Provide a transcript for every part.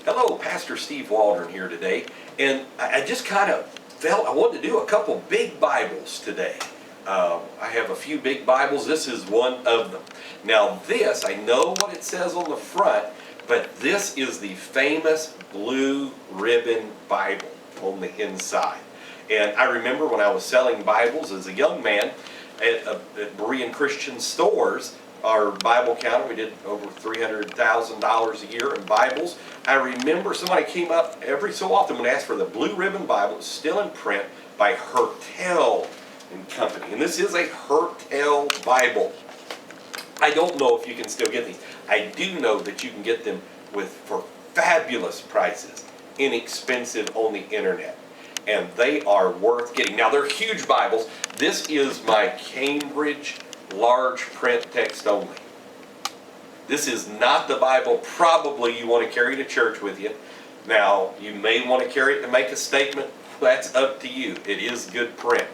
Hello, Pastor Steve Waldron here today, and I just kind of felt I wanted to do a couple big Bibles today. I have a few big Bibles. This is one of them. Now this, I know what it says on the front, but this is the famous blue ribbon Bible on the inside. And I remember when I was selling Bibles as a young man at Berean Christian stores, our Bible counter, we did over $300,000 a year in Bibles. I remember somebody came up every so often when asked for the blue ribbon Bible. It's still in print by Hertel and Company. And this is a Hertel Bible. I don't know if you can still get these. I do know that you can get them for fabulous prices, inexpensive on the internet. And they are worth getting. Now they're huge Bibles. This is my Cambridge large print text only. This is not the Bible probably you want to carry to church with you. Now, you may want to carry it to make a statement. That's up to you. It is good print.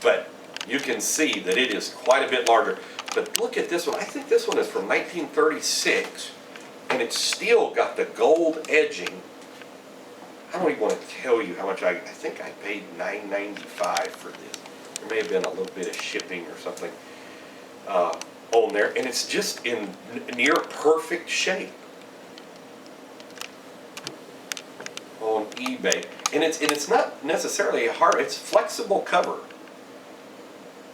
But you can see that it is quite a bit larger. But look at this one. I think this one is from 1936. And it's still got the gold edging. I don't even want to tell you how much I think I paid $9.95 for this. There may have been a little bit of shipping or something on there, and it's just in near perfect shape on eBay. And it's not necessarily a hard. It's flexible cover.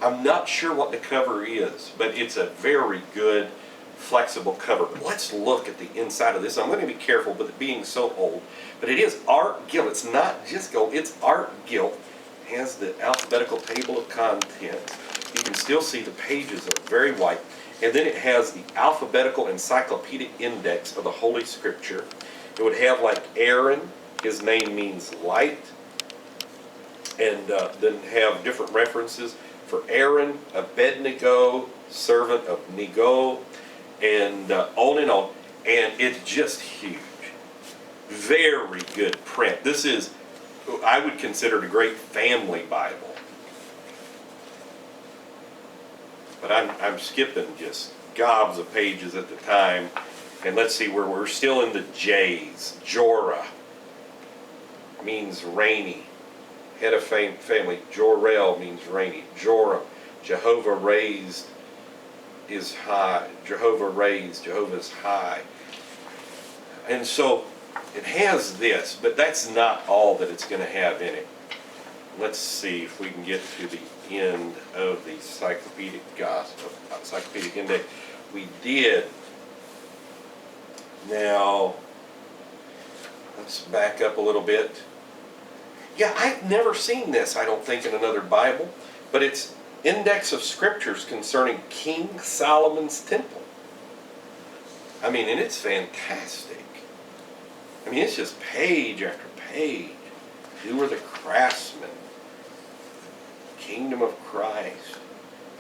I'm not sure what the cover is, but it's a very good flexible cover. But let's look at the inside of this. I'm going to be careful with it being so old, but it is art gilt. It's not just gold. It's art gilt. Has the alphabetical table of contents. You can still see the pages are very white. And then it has the alphabetical encyclopedic index of the Holy Scripture. It would have like Aaron, his name means light. And then have different references for Aaron, Abednego, servant of Nego, and on and on. And it's just huge. Very good print. This is, I would consider it a great family Bible. But I'm skipping just gobs of pages at the time. And let's see where we're still in the J's. Jorah means rainy. Head of family. Jorel means rainy. Joram. Jehovah raised is high. Jehovah raised. Jehovah is high. And so it has this, but that's not all that it's going to have in it. Let's see if we can get to the end of the encyclopedic index. We did. Now, let's back up a little bit. Yeah, I've never seen this, I don't think, in another Bible, but it's Index of Scriptures concerning King Solomon's Temple. I mean, and it's fantastic. I mean, it's just page after page. Who are the craftsmen? Kingdom of Christ.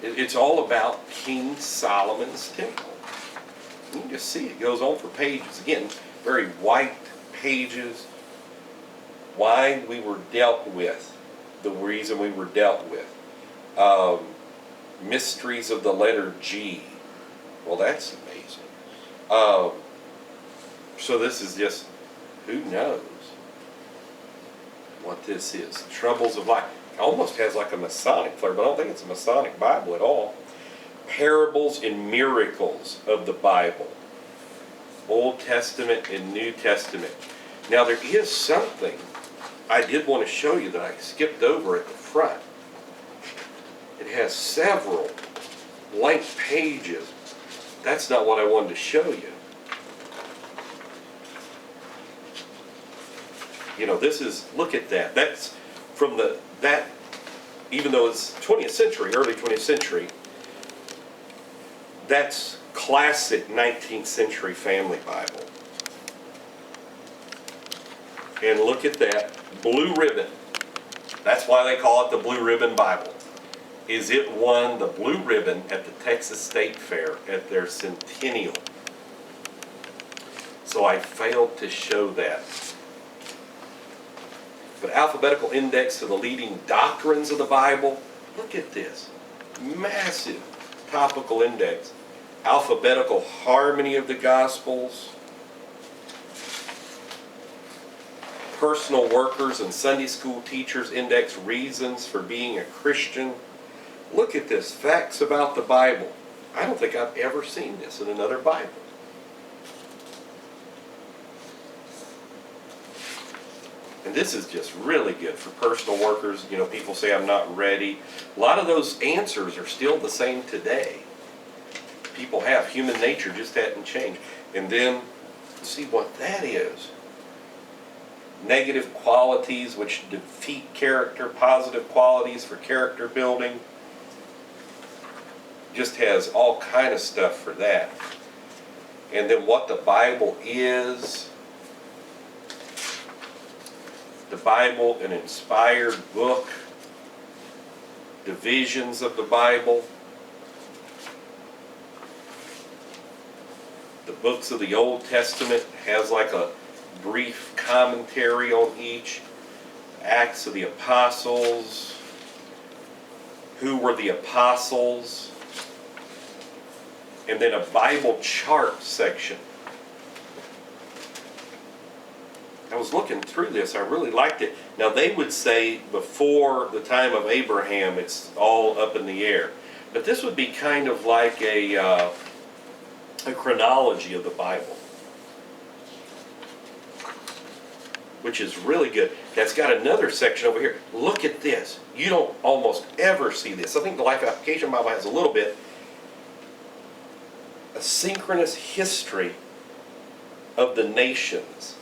It's all about King Solomon's temple. You can just see it goes on for pages. Again, very white pages. Why we were dealt with. The reason we were dealt with. Mysteries of the letter G. Well, that's amazing. So this is just, who knows what this is? Troubles of Life. It almost has like a Masonic flair, but I don't think it's a Masonic Bible at all. Parables and Miracles of the Bible. Old Testament and New Testament. Now there is something I did want to show you that I skipped over at the front. It has several blank pages. That's not what I wanted to show you. You know, this is, look at that. That's from even though it's 20th century, early 20th century, that's classic 19th century family Bible. And look at that, blue ribbon. That's why they call it the Blue Ribbon Bible. Is it won the blue ribbon at the Texas State Fair at their centennial. So I failed to show that. But alphabetical index to the leading doctrines of the Bible. Look at this. Massive topical index. Alphabetical harmony of the Gospels. Personal workers and Sunday school teachers index reasons for being a Christian. Look at this, facts about the Bible. I don't think I've ever seen this in another Bible. And this is just really good for personal workers. You know, people say I'm not ready. A lot of those answers are still the same today. People have. Human nature just hadn't changed. And then, see what that is. Negative qualities which defeat character, positive qualities for character building. Just has all kind of stuff for that. And then what the Bible is. The Bible, an inspired book. Divisions of the Bible. The books of the Old Testament has like a brief commentary on each. Acts of the Apostles. Who were the apostles? And then a Bible chart section. I was looking through this. I really liked it. Now they would say before the time of Abraham it's all up in the air. But this would be kind of like a chronology of the Bible. Which is really good. That's got another section over here. Look at this. You don't almost ever see this. I think the Life Application Bible has a little bit. A synchronous history of the nations.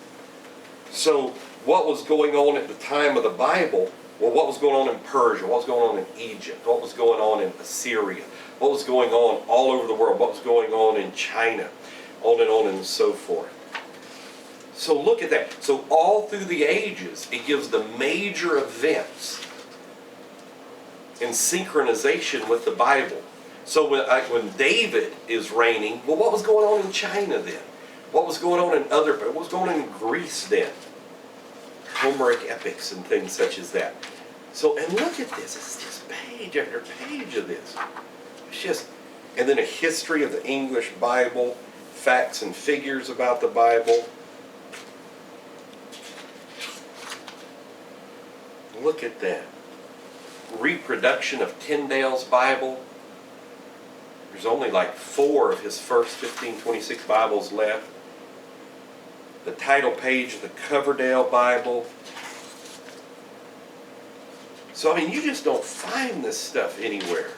So what was going on at the time of the Bible? Well, what was going on in Persia? What was going on in Egypt? What was going on in Assyria? What was going on all over the world? What was going on in China? On and so forth. So look at that. So all through the ages, it gives the major events in synchronization with the Bible. So when David is reigning, well, what was going on in China then? What was going on in what was going on in Greece then? Homeric epics and things such as that. So, and look at this. It's just page after page of this. It's just, and then a history of the English Bible, facts and figures about the Bible. Look at that. Reproduction of Tyndale's Bible. There's only like 4 of his first 1526 Bibles left. The title page of the Coverdale Bible. So, I mean, you just don't find this stuff anywhere.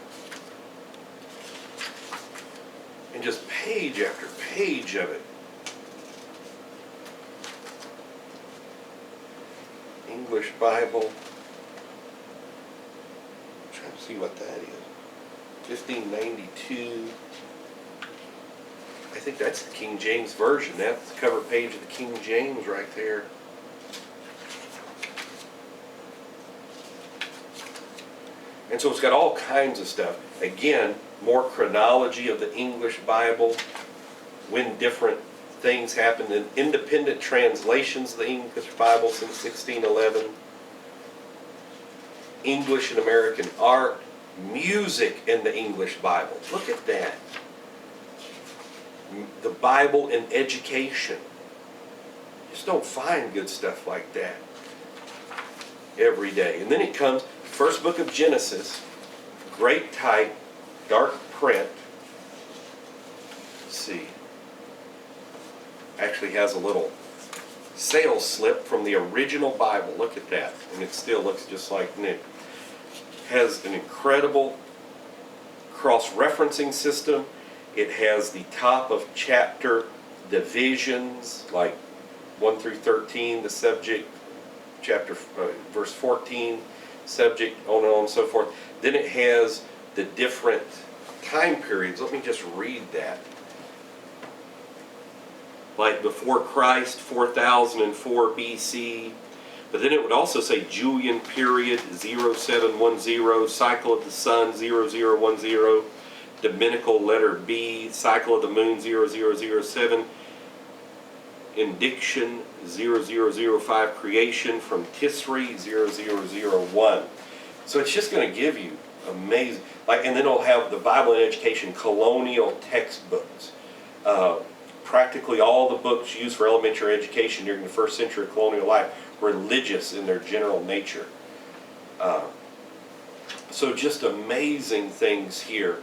And just page after page of it. English Bible. I'm trying to see what that is. 1592. I think that's the King James Version. That's the cover page of the King James right there. And so it's got all kinds of stuff. Again, more chronology of the English Bible, when different things happened, in independent translations of the English Bible since 1611, English and American art, music in the English Bible. Look at that. The Bible in education. You just don't find good stuff like that every day. And then it comes, first book of Genesis, great type, dark print. Let's see. Actually has a little sales slip from the original Bible. Look at that. And it still looks just like new. Has an incredible cross-referencing system. It has the top of chapter divisions, like 1 through 13, the subject, chapter verse 14, subject, on and so forth. Then it has the different time periods. Let me just read that. Like before Christ, 4004 BC. But then it would also say Julian period, 0710, cycle of the sun, 0010, Dominical letter B, cycle of the moon, 0007, indiction, 0005, creation from Tisri, 0001. So it's just going to give you amazing, like, and then it'll have the Bible in education colonial textbooks, Practically all the books used for elementary education during the first century of colonial life were religious in their general nature. So just amazing things here.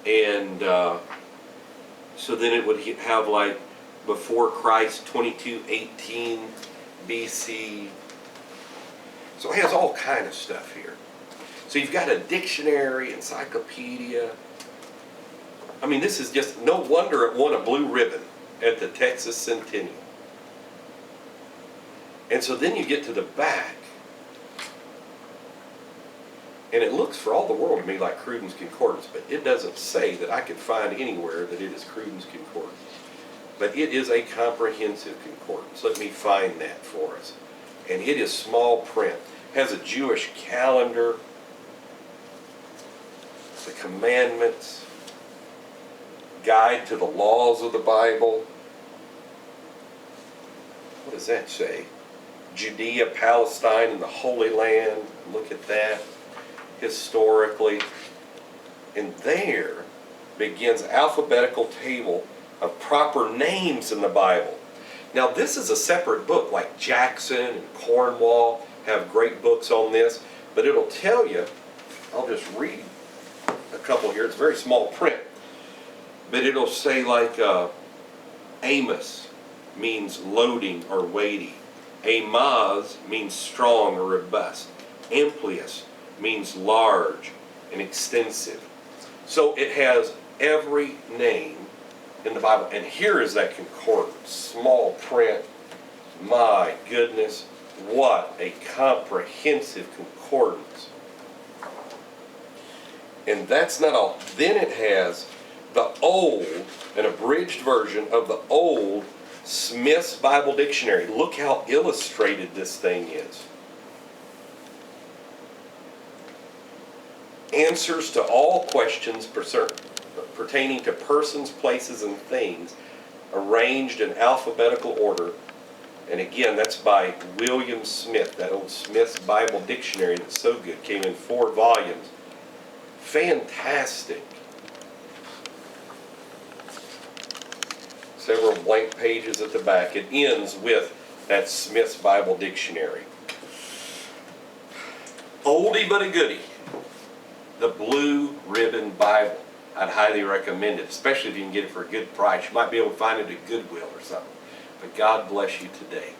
And so then it would have like before Christ 2218 BC. So it has all kind of stuff here. So you've got a dictionary, encyclopedia. I mean, this is just, no wonder it won a blue ribbon at the Texas Centennial. And so then you get to the back, and it looks for all the world to me like Cruden's Concordance, but it doesn't say that I could find anywhere that it is Cruden's Concordance. But it is a comprehensive concordance. Let me find that for us. And it is small print. Has a Jewish calendar, the commandments, guide to the laws of the Bible. What does that say? Judea, Palestine, and the Holy Land. Look at that historically. And there begins alphabetical table of proper names in the Bible. Now this is a separate book, like Jackson and Cornwall have great books on this, but it'll tell you, I'll just read a couple here, it's very small print, but it'll say like Amos means loading or weighty. Amaz means strong or robust. Amplius means large and extensive. So it has every name in the Bible. And here is that concordance, small print. My goodness, what a comprehensive concordance. And that's not all. Then it has the old, an abridged version of the old Smith's Bible Dictionary. Look how illustrated this thing is. Answers to all questions pertaining to persons, places, and things, arranged in alphabetical order. And again, that's by William Smith, that old Smith's Bible Dictionary that's so good. Came in 4 volumes. Fantastic. Several blank pages at the back. It ends with that Smith's Bible Dictionary. Oldie but a goodie. The Blue Ribbon Bible. I'd highly recommend it, especially if you can get it for a good price. You might be able to find it at Goodwill or something. But God bless you today.